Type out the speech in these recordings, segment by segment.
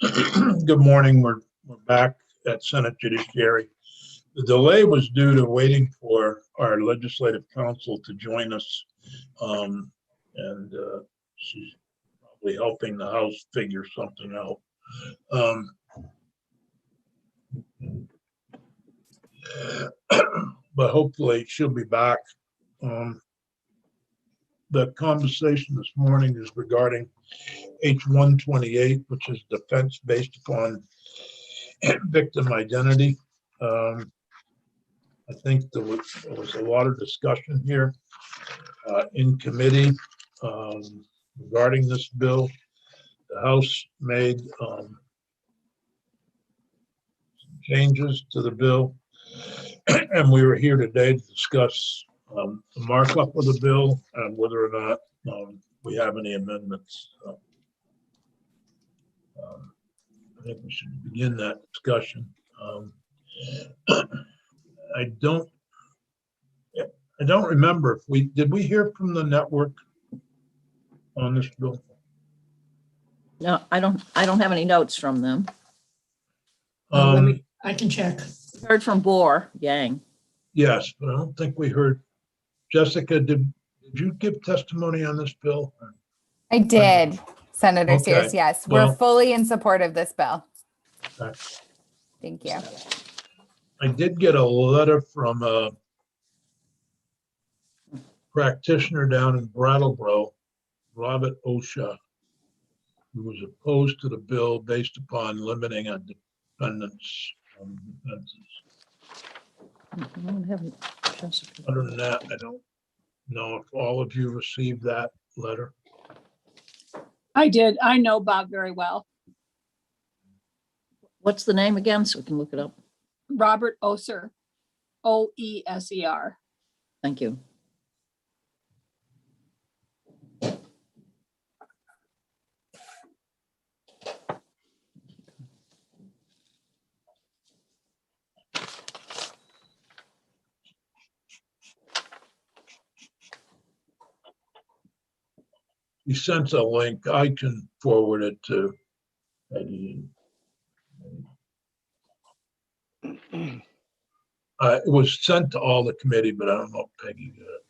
Good morning. We're back at Senate Judiciary. The delay was due to waiting for our legislative counsel to join us. And she's probably helping the House figure something out. But hopefully she'll be back. The conversation this morning is regarding H-128, which is defense based upon victim identity. I think there was a lot of discussion here in committee regarding this bill. The House made some changes to the bill, and we were here today to discuss the markup of the bill and whether or not we have any amendments. I think we should begin that discussion. I don't remember if did we hear from the network on this bill? No, I don't have any notes from them. I can check. Heard from Bohr Yang. Yes, but I don't think we heard. Jessica, did you give testimony on this bill? I did, Senator Okay. Sears. Yes, Well- we're fully in support of this bill. Okay. Thank you. I did get a letter from a practitioner down in Brattleboro, Robert Osha, who was opposed to the bill based upon limiting a defendant's offenses. I don't have it. Jessica. Other than that, I don't know if all of you received that letter. I did. I know Bob very well. What's the name again, so we can look it up? Robert Oser, O-E-S-E-R. Thank you. He sent a link. I can forward it to Peggy. It was sent to all the committee, but I don't know if Peggy got it.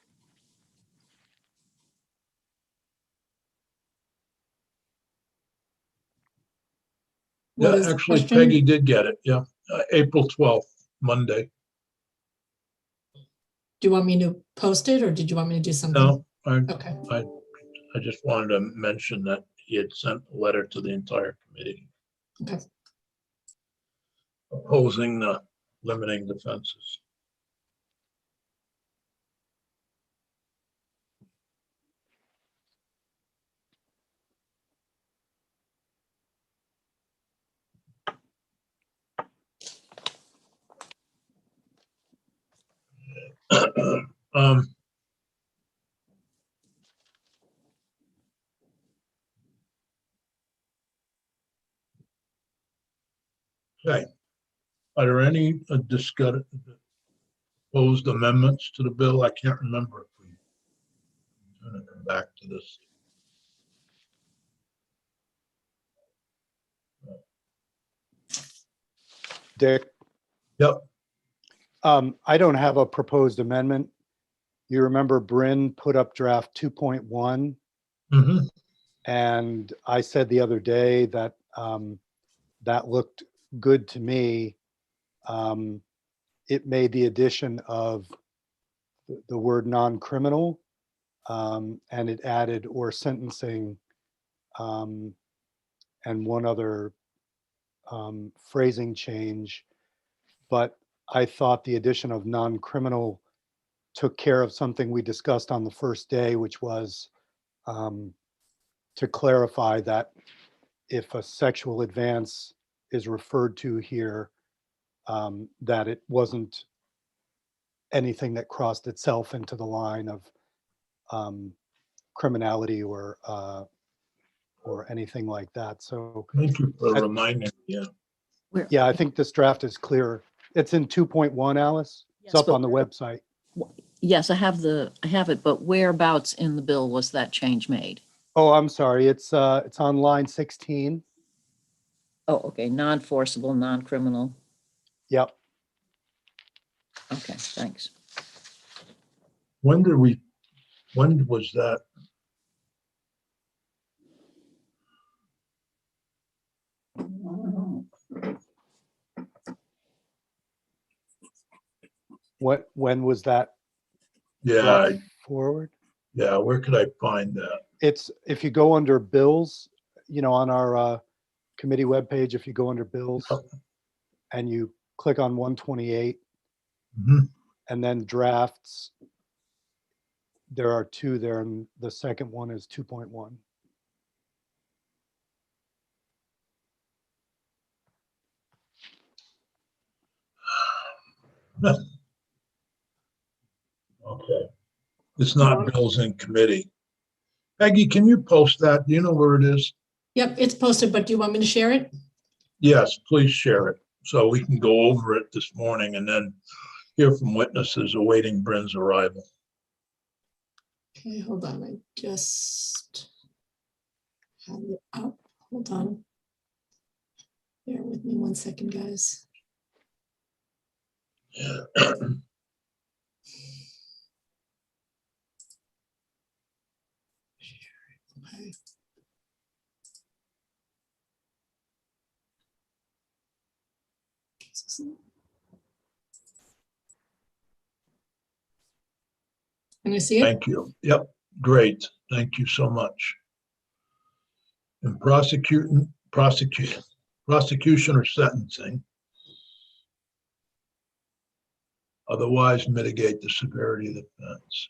What Yeah, is the actually, question? Peggy did get it. Yeah, April 12th, Monday. Do you want me to post it or did you want me to do something? No, Okay. I just wanted to mention that he had sent a letter to the entire committee Okay. opposing the limiting defenses. Um, Okay. Are there any discussed proposed amendments to the bill? I can't remember if we're going to come back to this. Dick, Yep. I don't have a proposed amendment. You remember Bryn put up draft 2.1, Mhm. and I said the other day that that looked good to me. It made the addition of the word non-criminal, and it added or sentencing, and one other phrasing change. But I thought the addition of non-criminal took care of something we discussed on the first day, which was to clarify that if a sexual advance is referred to here, that it wasn't anything that crossed itself into the line of criminality or anything like that. So Thank you for reminding me. Yeah. yeah, I think this draft is clear. It's in 2.1, Alice. It's Yes, up but- on the website. Yes, I have it, but whereabouts in the bill was that change made? Oh, I'm sorry. It's on line 16. Oh, okay, non-forcible, non-criminal. Yep. Okay, thanks. When was that? When was that Yeah, brought forward? yeah, where could I find that? It's, if you go under bills, on our committee webpage, if you go under bills Yep. and you click on 128 Mhm. and then drafts, there are two there, and the second one is 2.1. Okay. It's not bills in committee. Peggy, can you post that? Do you know where it is? Yep, it's posted, but do you want me to share it? Yes, please share it so we can go over it this morning and then hear from witnesses awaiting Bryn's arrival. Okay, hold on, I just have it up. Hold on. Bear with me 1 second, guys. Okay. Can I see it? Thank you. Yep, great. Thank you so much. And prosecution or sentencing. Otherwise mitigate the severity of the offense.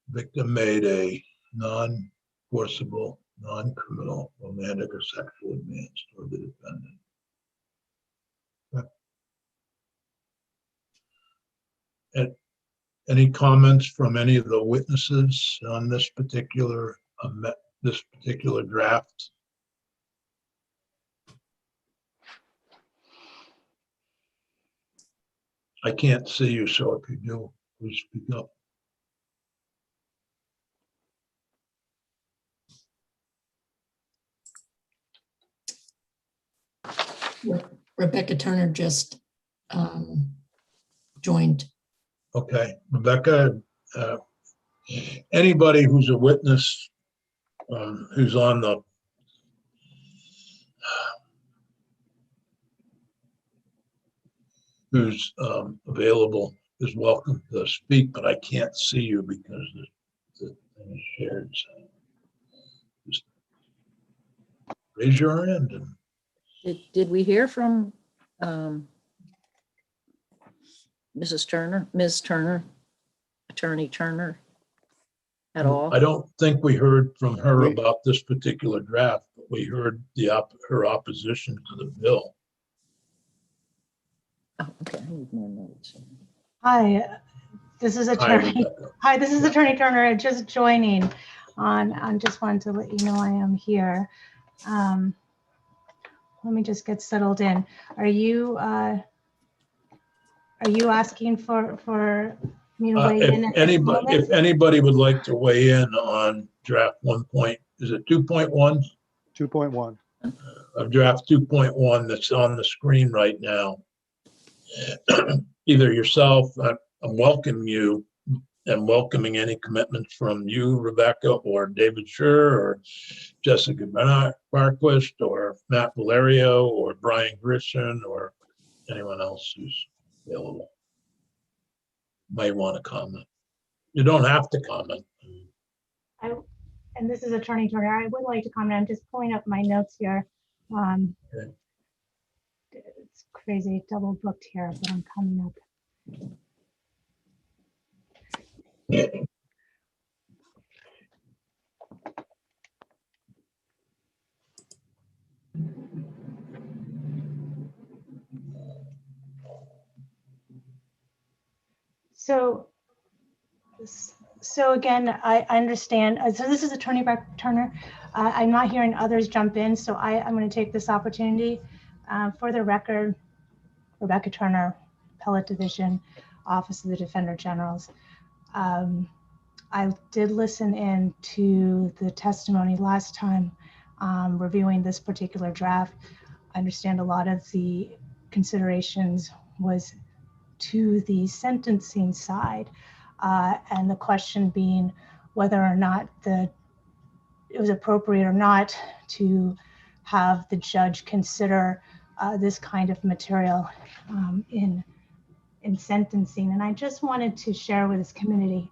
Victim made a non-forcible, non-criminal, romantic, or sexual advance toward the defendant. And any comments from any of the witnesses on this particular draft? I can't see you, so if you do, please speak up. Rebecca Turner just joined. Okay, Rebecca, anybody who's a witness, who's on the who's available is welcome to speak, but I can't see you because the thing is shared. So just raise your hand and Did we hear from Ms. Turner, Attorney Turner at all? I don't think we heard from her We- about this particular draft, but we heard her opposition to the bill. Oh, okay, I need more notes. Hi, this is Hi, Attorney. Rebecca. Hi, this is Attorney Turner. Just joining on. Just wanted to let you know I am here. Let me just get settled in. Are you asking for me to weigh in at this moment? If anybody would like to weigh in on draft 1. Is it 2.1? 2.1. Of draft 2.1 that's on the screen right now. Either yourself, I'm welcoming you and welcoming any commitments from you, Rebecca, or David Scher, or Jessica Barquist, or Matt Valerio, or Brian Grishin, or anyone else who's available. May want to comment. You don't have to comment. And this is Attorney Turner. I would like to comment. I'm just pulling up my notes here. Okay. It's crazy, double booked here, but I'm coming up. So again, I understand. So this is Attorney Turner. I'm not hearing others jump in, so I'm going to take this opportunity. For the record, Rebecca Turner, Appellate Division, Office of the Defender Generals. I did listen in to the testimony last time reviewing this particular draft. I understand a lot of the considerations was to the sentencing side, and the question being whether or not it was appropriate or not to have the judge consider this kind of material in sentencing. And I just wanted to share with this community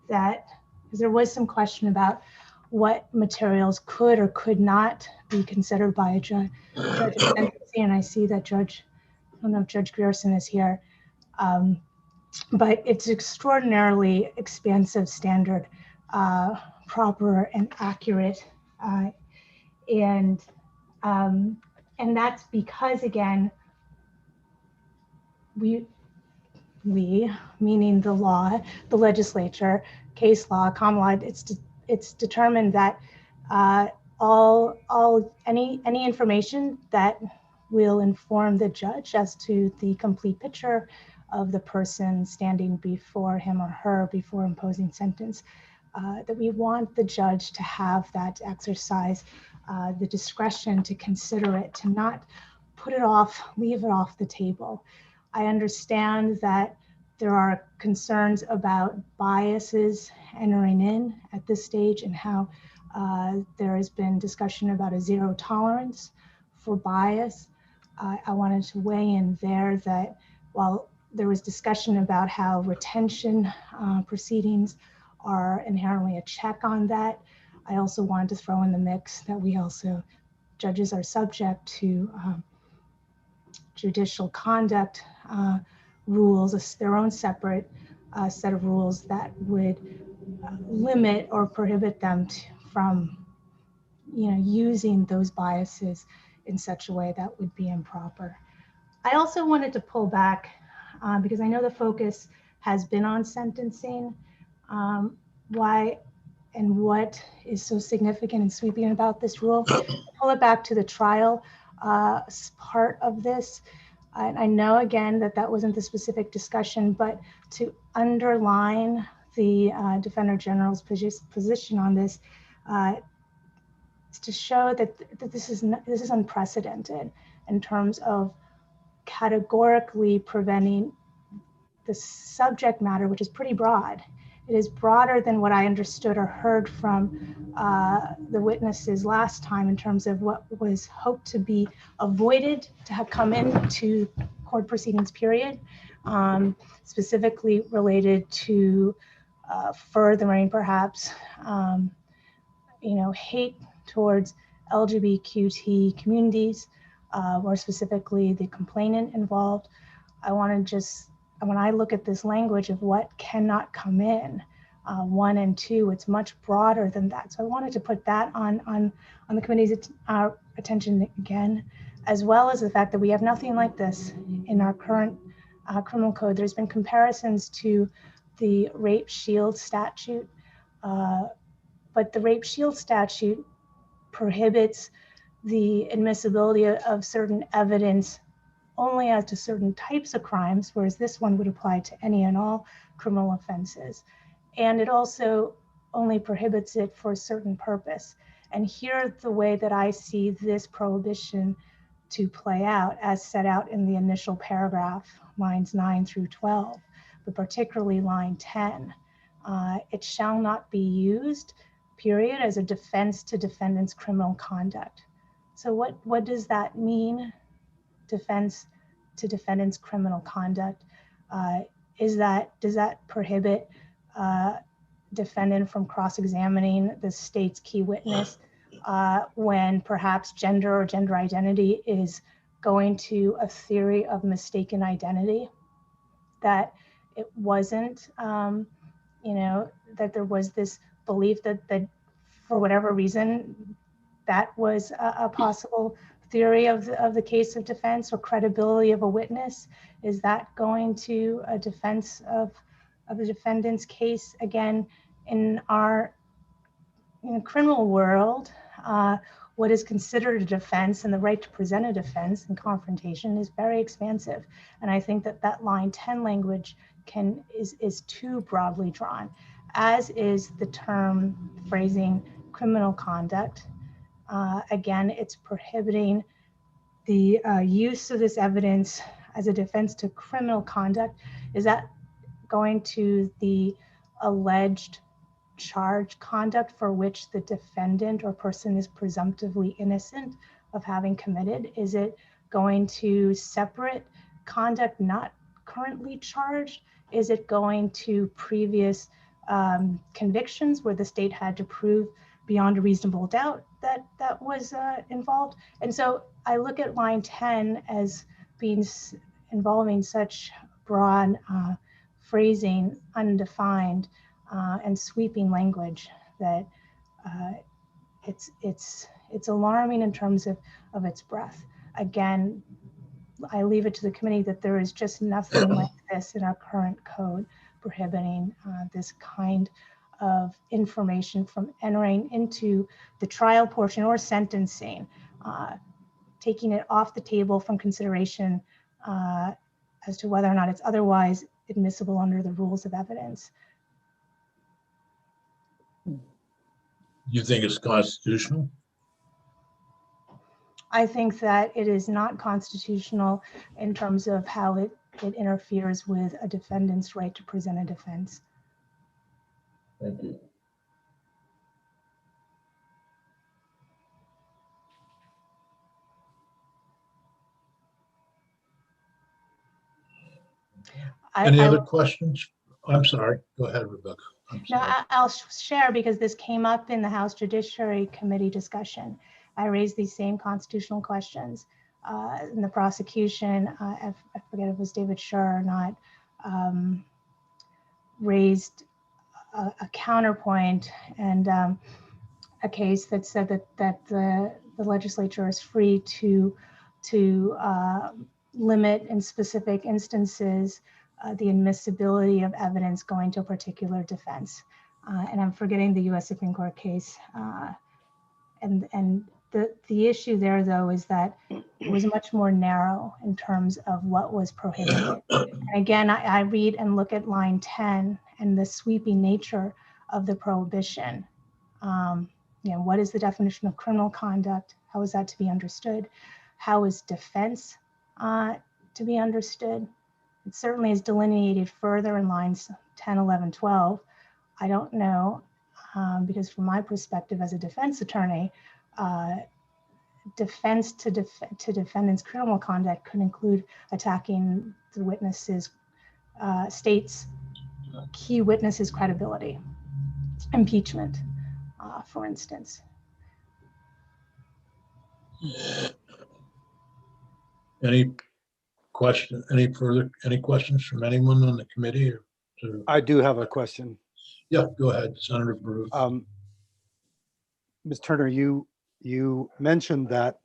that, because there was some question about what materials could or could not be considered by a judge in sentencing. And I see that I don't know if Judge Grierson is here, but it's extraordinarily expansive standard, proper and accurate. And that's because, again, we, meaning the law, the legislature, case law, common law, it's determined that any information that will inform the judge as to the complete picture of the person standing before him or her before imposing sentence, that we want the judge to have that exercise, the discretion to consider it, to not put it off, leave it off the table. I understand that there are concerns about biases entering in at this stage, and how there has been discussion about a zero tolerance for bias. I wanted to weigh in there that while there was discussion about how retention proceedings are inherently a check on that, I also wanted to throw in the mix that judges are subject to judicial conduct rules, their own separate set of rules that would limit or prohibit them from using those biases in such a way that would be improper. I also wanted to pull back because I know the focus has been on sentencing. Why and what is so significant and sweeping about this rule? Pull it back to the trial part of this. I know, again, that wasn't the specific discussion, but to underline the Defender General's position on this, to show that this is unprecedented in terms of categorically preventing the subject matter, which is pretty broad. It is broader than what I understood or heard from the witnesses last time in terms of what was hoped to be avoided to have come into court proceedings, period, specifically related to furthering perhaps, hate towards LGBTQ communities, more specifically the complainant involved. When I look at this language of what cannot come in, 1 and 2, it's much broader than that. So I wanted to put that on the committee's attention again, as well as the fact that we have nothing like this in our current criminal code. There's been comparisons to the rape shield statute, but the rape shield statute prohibits the admissibility of certain evidence only as to certain types of crimes, whereas this one would apply to any and all criminal offenses. And it also only prohibits it for a certain purpose. And here, the way that I see this prohibition to play out, as set out in the initial paragraph, lines 9 through 12, but particularly line 10, it shall not be used, period, as a defense to defendant's criminal conduct. So what does that mean? Defense to defendant's criminal conduct. Does that prohibit defendant from cross-examining the state's key witness when perhaps gender or gender identity is going to a theory of mistaken identity, that it wasn't, that there was this belief that for whatever reason, that was a possible theory of the case of defense or credibility of a witness? Is that going to a defense of the defendant's case? Again, in the criminal world, what is considered a defense and the right to present a defense and confrontation is very expansive. And I think that line 10 language is too broadly drawn, as is the term phrasing criminal conduct, Again, it's prohibiting the use of this evidence as a defense to criminal conduct. Is that going to the alleged charge conduct for which the defendant or person is presumptively innocent of having committed? Is it going to separate conduct not currently charged? Is it going to previous convictions where the state had to prove beyond a reasonable doubt that that was involved? And so I look at line 10 as being involving such broad phrasing, undefined, and sweeping language that it's alarming in terms of its breadth. Again, I leave it to the committee that there is just nothing like this in our current code prohibiting this kind of information from entering into the trial portion or sentencing, taking it off the table from consideration as to whether or not it's otherwise admissible under the rules of evidence. You think it's constitutional? I think that it is not constitutional in terms of how it interferes with a defendant's right to present a defense. Thank you. Any other questions? I'm sorry. Go ahead, Rebecca. I'm No, sorry. I'll share because this came up in the House Judiciary Committee discussion. I raised these same constitutional questions in the prosecution. I forget if it was David Scher or not, raised a counterpoint and a case that said that the legislature is free to limit in specific instances the admissibility of evidence going to a particular defense. And I'm forgetting the US Supreme Court case. And the issue there, though, is that it was much more narrow in terms of what was prohibited. And again, I read and look at line 10 and the sweeping nature of the prohibition. What is the definition of criminal conduct? How is that to be understood? How is defense to be understood? It certainly is delineated further in lines 10, 11, 12. I don't know, because from my perspective as a defense attorney, defense to defendant's criminal conduct could include attacking the witnesses, state's key witnesses' credibility, impeachment, for instance. Any questions from anyone on the committee? I do have a question. Yeah, go ahead, Senator Brew. Ms. Turner, you mentioned that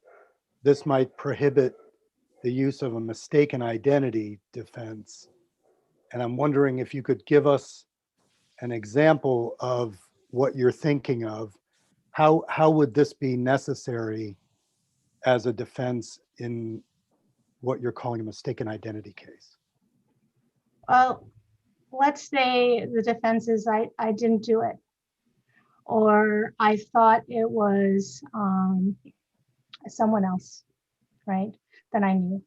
this might prohibit the use of a mistaken identity defense. And I'm wondering if you could give us an example of what you're thinking of. How would this be necessary as a defense in what you're calling a mistaken identity case? Well, let's say the defense is I didn't do it, or I thought it was someone else, right? That I knew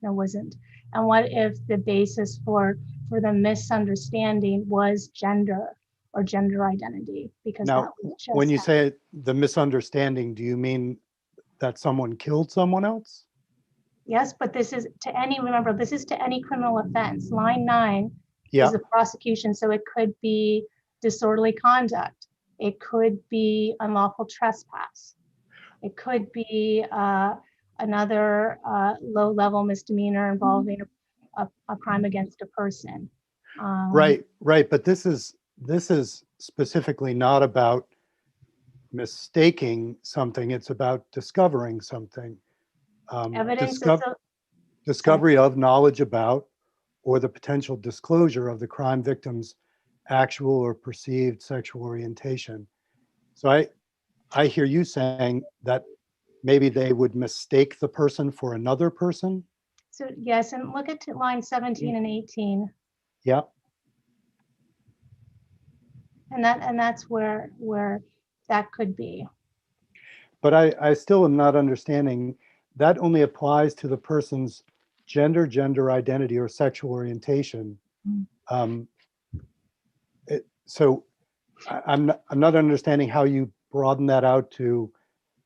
it wasn't. And what if the basis for the misunderstanding was gender or gender identity? Because Now, that was just when you happened. say the misunderstanding, do you mean that someone killed someone else? Yes, but this is to any, remember, this is to any criminal offense. Line 9 Yeah, is the prosecution, so it could be disorderly conduct. It could be unlawful trespass. It could be another low-level misdemeanor involving a crime against a person. right. But this is specifically not about mistaking something. It's about discovering something. Evidence Discovery of knowledge about or the potential disclosure of the crime victim's actual or perceived sexual orientation. So I hear you saying that maybe they would mistake the person for another person. so yes, and look at line 17 and 18, Yeah. and that's where that could be. but I still am not understanding. That only applies to the person's gender identity, or sexual orientation. Mm. So I'm not understanding how you broaden that out to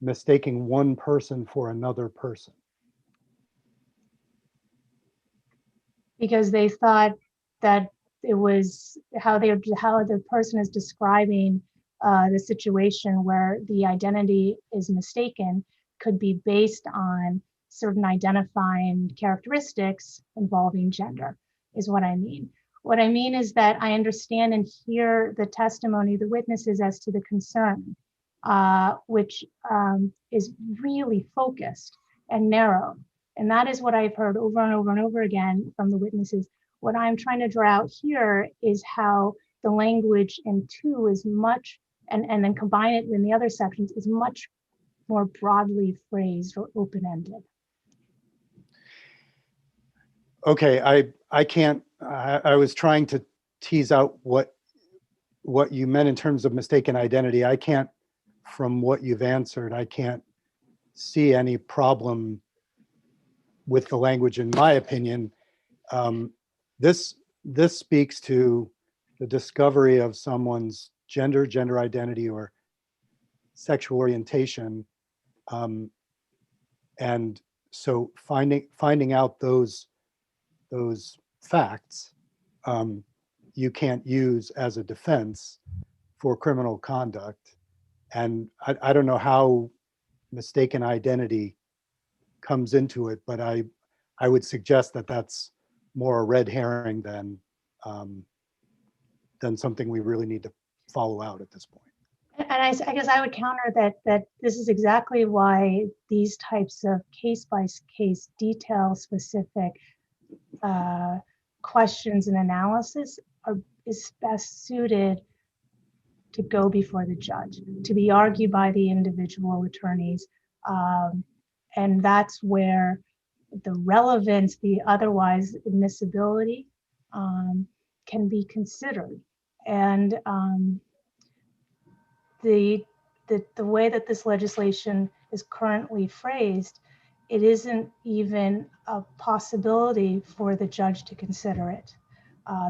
mistaking one person for another person. Because they thought that it was how the person is describing the situation where the identity is mistaken could be based on certain identifying characteristics involving gender, is what I mean. What I mean is that I understand and hear the testimony, the witnesses, as to the concern, which is really focused and narrow. And that is what I've heard over and over and over again from the witnesses. What I'm trying to draw out here is how the language in 2 is much, and then combine it in the other sections, is much more broadly phrased or open-ended. Okay, I can't, I was trying to tease out what you meant in terms of mistaken identity. I can't, from what you've answered, I can't see any problem with the language, in my opinion. This speaks to the discovery of someone's gender identity, or sexual orientation. And so finding out those facts, you can't use as a defense for criminal conduct. And I don't know how mistaken identity comes into it, but I would suggest that that's more a red herring than something we really need to follow out at this point. And I guess I would counter that this is exactly why these types of case-by-case, detail-specific questions and analysis is best suited to go before the judge, to be argued by the individual attorneys. And that's where the relevance, the otherwise admissibility, can be considered. And the way that this legislation is currently phrased, it isn't even a possibility for the judge to consider it,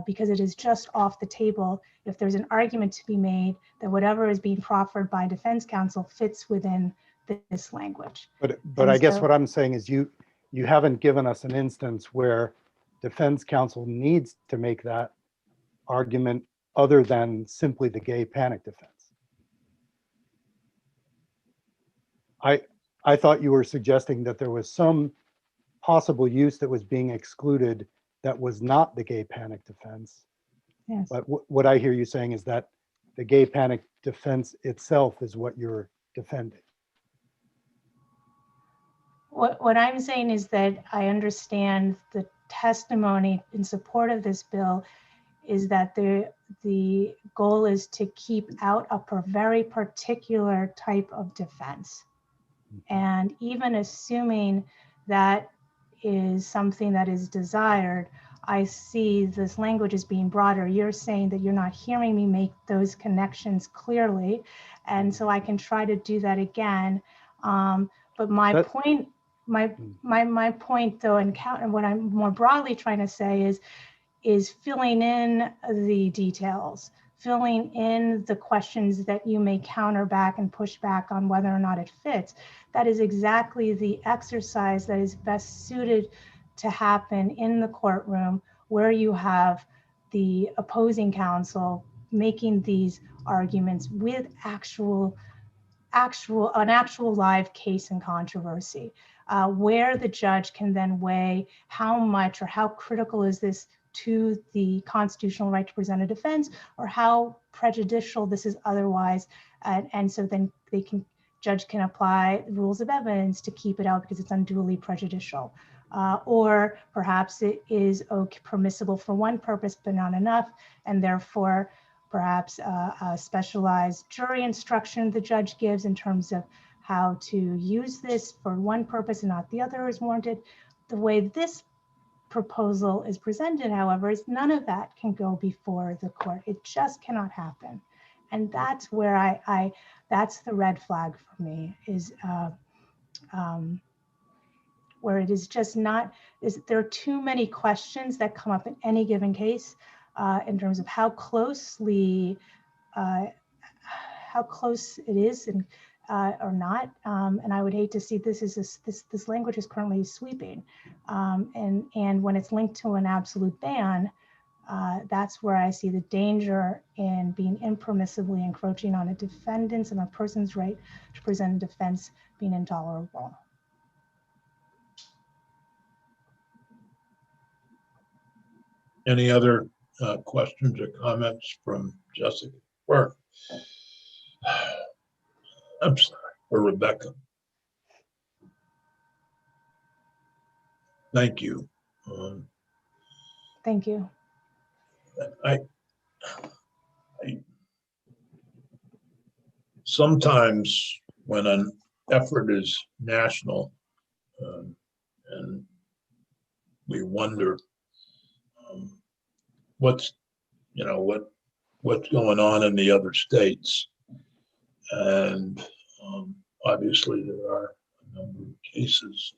because it is just off the table if there's an argument to be made that whatever is being proffered by defense counsel fits within this language. But And I guess so- what I'm saying is you haven't given us an instance where defense counsel needs to make that argument other than simply the gay panic defense. I thought you were suggesting that there was some possible use that was being excluded that was not the gay panic defense. Yes. But what I hear you saying is that the gay panic defense itself is what you're defending. What I'm saying is that I understand the testimony in support of this bill is that the goal is to keep out a very particular type of defense. And even assuming that is something that is desired, I see this language as being broader. You're saying that you're not hearing me make those connections clearly. And so I can try to do that again. But my point, my point though, and what I'm more broadly trying to say is filling in the details, filling in the questions that you may counter back and push back on whether or not it fits. That is exactly the exercise that is best suited to happen in the courtroom, where you have the opposing counsel making these arguments with an actual live case and controversy, where the judge can then weigh how much or how critical is this to the constitutional right to present a defense, or how prejudicial this is otherwise. And so then judge can apply rules of evidence to keep it out because it's unduly prejudicial. Or perhaps it is permissible for one purpose, but not enough. And therefore, perhaps a specialized jury instruction the judge gives in terms of how to use this for one purpose and not the other is warranted. The way this proposal is presented, however, is none of that can go before the court. It just cannot happen. And that's where That's the red flag for me, is where it is just not, there are too many questions that come up in any given case in terms of how close it is and or not. And I would hate to see this language is currently sweeping. And when it's linked to an absolute ban, that's where I see the danger in being impermissibly encroaching on a defendant's and a person's right to present a defense being intolerable. Any other questions or comments from Jessica or I'm sorry, or Rebecca? Thank you. Thank you. I sometimes when an effort is national, and we wonder what's going on in the other states, and obviously there are a number of cases,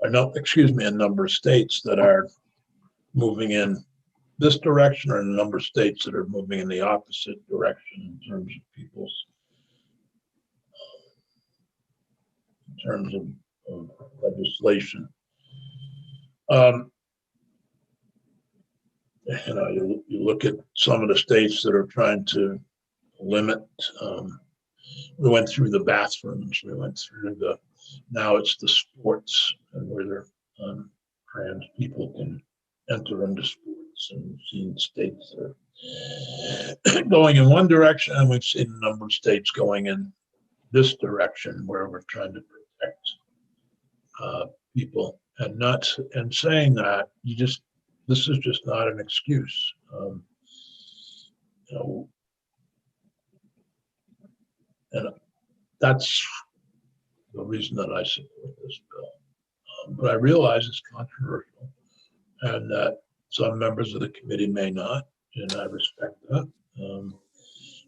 a number of states that are moving in this direction, or a number of states that are moving in the opposite direction in terms of people's, in terms of legislation. You look at some of the states that are trying to limit. We went through the bathrooms. We went through now it's the sports, and whether trans people can enter into sports, and we've seen states that are going in one direction, and we've seen a number of states going in this direction where we're trying to protect people, and saying that this is just not an excuse. And that's the reason that I support this bill. But I realize it's controversial, and that some members of the committee may not, and I respect that.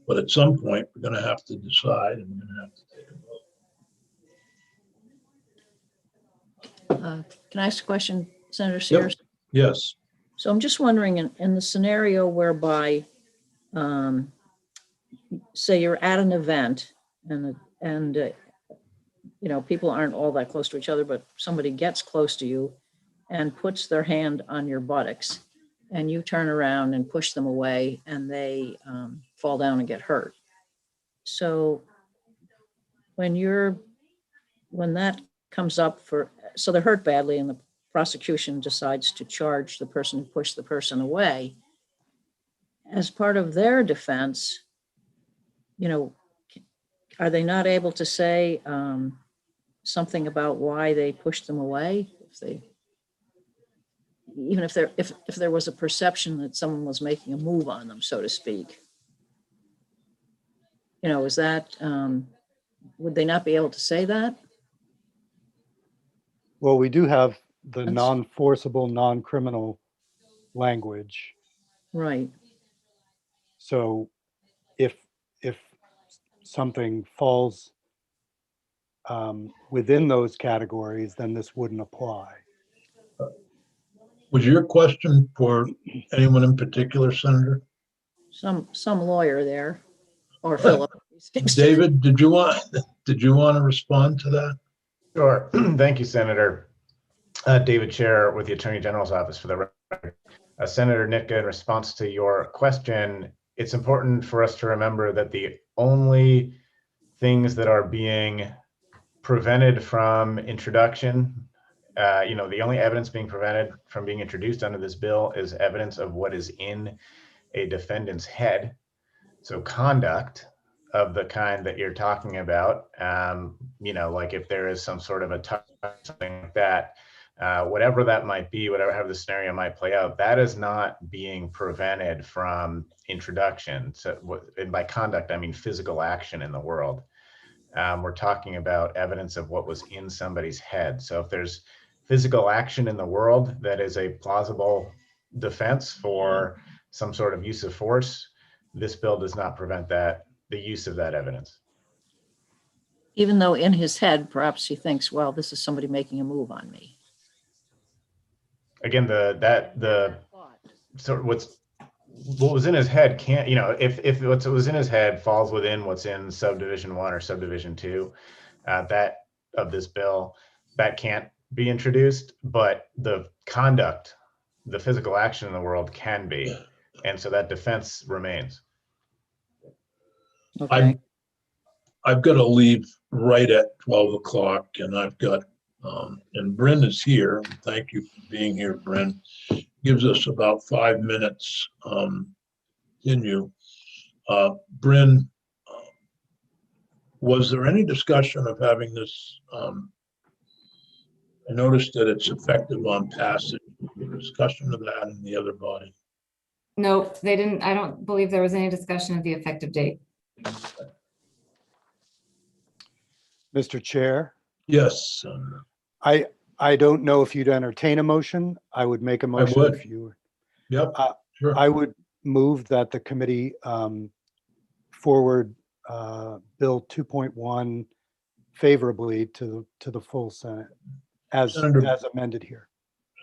But at some point, we're going to have to decide, and we're going to have to take a vote. Can I ask a question, Senator Sears? Yes. So I'm just wondering, in the scenario whereby, say you're at an event and people aren't all that close to each other, but somebody gets close to you and puts their hand on your buttocks, and you turn around and push them away, and they fall down and get hurt. So when that comes up so they're hurt badly, and the prosecution decides to charge the person who pushed the person away, as part of their defense, are they not able to say something about why they pushed them away? Even if there was a perception that someone was making a move on them, so to speak, is that, would they not be able to say that? Well, we do have the That's- non-forcible, non-criminal language. Right. So if something falls within those categories, then this wouldn't apply. Was your question for anyone in particular, Senator? Some lawyer there, or Philip. David, did you want to respond to that? Sure. Thank you, Senator. David Chair with the Attorney General's Office for the record. Senator Nitka, in response to your question, it's important for us to remember that the only things that are being prevented from introduction, the only evidence being prevented from being introduced under this bill is evidence of what is in a defendant's head. So conduct of the kind that you're talking about, like if there is some sort of a touch, something like that, whatever that might be, however the scenario might play out, that is not being prevented from introduction. So, and by conduct, I mean physical action in the world. We're talking about evidence of what was in somebody's head. So if there's physical action in the world that is a plausible defense for some sort of use of force, this bill does not prevent that the use of that evidence. Even though in his head, perhaps he thinks, well, this is somebody making a move on me. Again, so what was in his head can't, if what was in his head falls within what's in subdivision 1 or subdivision 2, that of this bill, that can't be introduced, but the conduct, the physical action in the world can be. And so that defense remains. Okay. I've got to leave right at 12 o'clock and I've got, and Bryn is here. Thank you for being here, Bryn. Gives us about 5 minutes. Continue. Bryn, was there any discussion of having this? I noticed that it's effective on passage. Discussion of that in the other body. Nope, they didn't. I don't believe there was any discussion of the effective date. Mr. Chair, Yes, I don't know if you'd entertain a motion. I would make a motion would. if you. yep, sure. I would move that the committee forward Bill 2.1 favorably to the full Senate as Senator- amended here.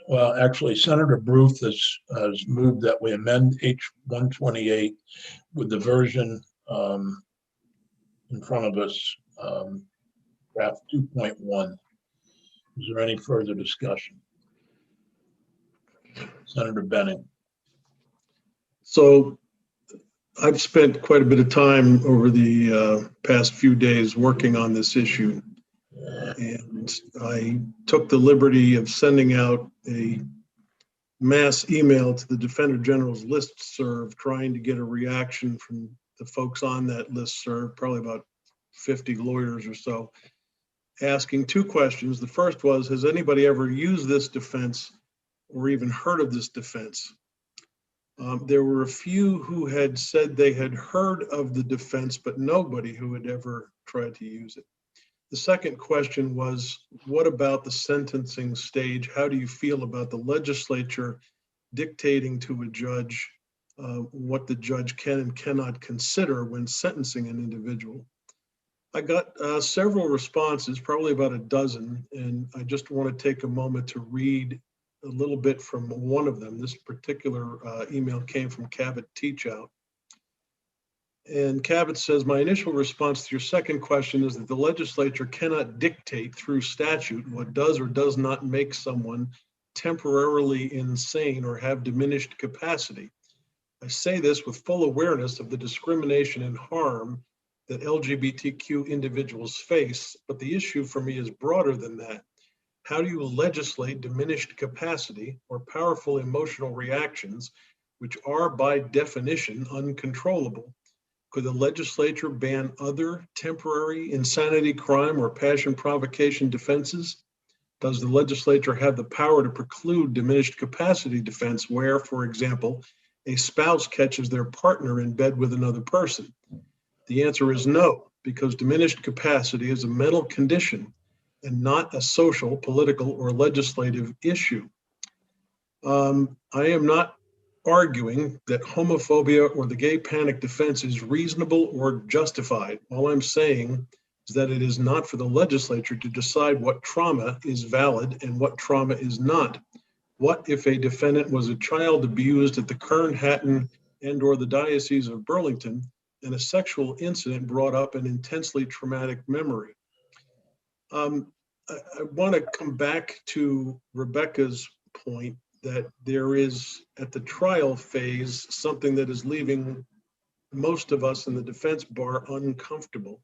Well, actually, Senator Bruce has moved that we amend H-128 with the version in front of us, draft 2.1. Is there any further discussion? Senator Benning. So I've spent quite a bit of time over the past few days working on this issue. And I took the liberty of sending out a mass email to the Defender General's listserv, trying to get a reaction from the folks on that listserv, probably about 50 lawyers or so, asking 2 questions. The first was, has anybody ever used this defense or even heard of this defense? There were a few who had said they had heard of the defense, but nobody who had ever tried to use it. The second question was, what about the sentencing stage? How do you feel about the legislature dictating to a judge what the judge can and cannot consider when sentencing an individual? I got several responses, probably about a dozen, and I just want to take a moment to read a little bit from one of them. This particular email came from Cabot Teachout. And Cabot says, my initial response to your second question is that the legislature cannot dictate through statute what does or does not make someone temporarily insane or have diminished capacity. I say this with full awareness of the discrimination and harm that LGBTQ individuals face, but the issue for me is broader than that. How do you legislate diminished capacity or powerful emotional reactions, which are by definition uncontrollable? Could the legislature ban other temporary insanity, crime, or passion provocation defenses? Does the legislature have the power to preclude diminished capacity defense where, for example, a spouse catches their partner in bed with another person? The answer is no, because diminished capacity is a mental condition and not a social, political, or legislative issue. I am not arguing that homophobia or the gay panic defense is reasonable or justified. All I'm saying is that it is not for the legislature to decide what trauma is valid and what trauma is not. What if a defendant was a child abused at the Kern, Hatton, and or the Diocese of Burlington, and a sexual incident brought up an intensely traumatic memory? I want to come back to Rebecca's point that there is, at the trial phase, something that is leaving most of us in the defense bar uncomfortable.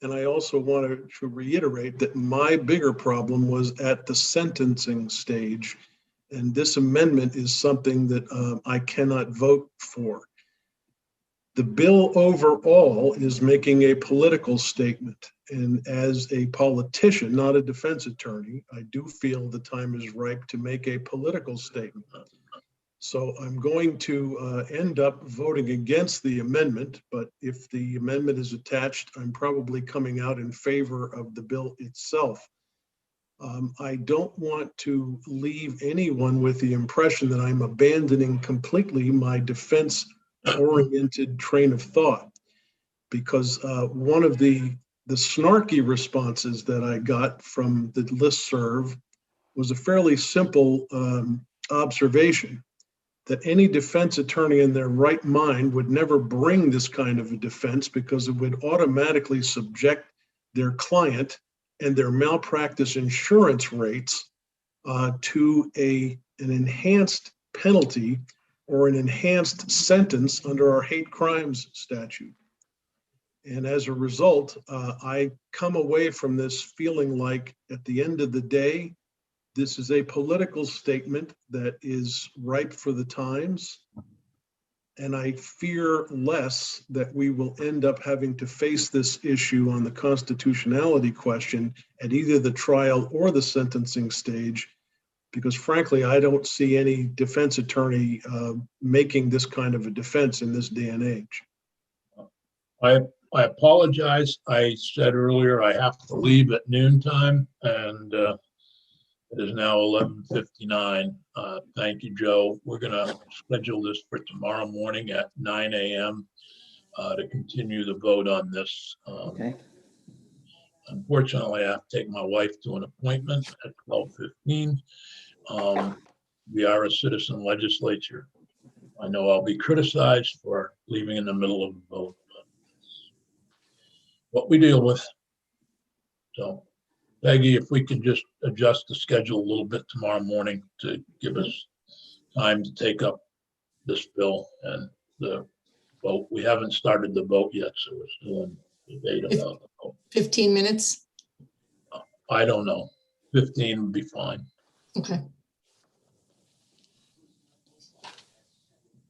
And I also wanted to reiterate that my bigger problem was at the sentencing stage. And this amendment is something that I cannot vote for. The bill overall is making a political statement. And as a politician, not a defense attorney, I do feel the time is ripe to make a political statement. So I'm going to end up voting against the amendment, but if the amendment is attached, I'm probably coming out in favor of the bill itself. I don't want to leave anyone with the impression that I'm abandoning completely my defense oriented train of thought, because one of the snarky responses that I got from the listserv was a fairly simple observation that any defense attorney in their right mind would never bring this kind of a defense because it would automatically subject their client and their malpractice insurance rates to an enhanced penalty or an enhanced sentence under our hate crimes statute. And as a result, I come away from this feeling like at the end of the day, this is a political statement that is ripe for the times. And I fear less that we will end up having to face this issue on the constitutionality question at either the trial or the sentencing stage, because frankly, I don't see any defense attorney making this kind of a defense in this day and age. I apologize. I said earlier I have to leave at noontime, and it is now 11:59. Thank you, Joe. We're going to schedule this for tomorrow morning at 9 a.m. To continue the vote on this. Okay. Unfortunately, I have to take my wife to an appointment at 12:15. We are a citizen legislature. I know I'll be criticized for leaving in the middle of the vote, but it's what we deal with. So, Peggy, if we can just adjust the schedule a little bit tomorrow morning to give us time to take up this bill and the vote. We haven't started the vote yet, so we're still in debate about the vote. 15 minutes? I don't know. 15 would be fine. Okay.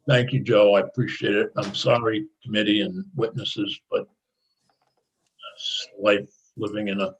Thank you, Joe. I appreciate it. I'm sorry, committee and witnesses, but it's life living in a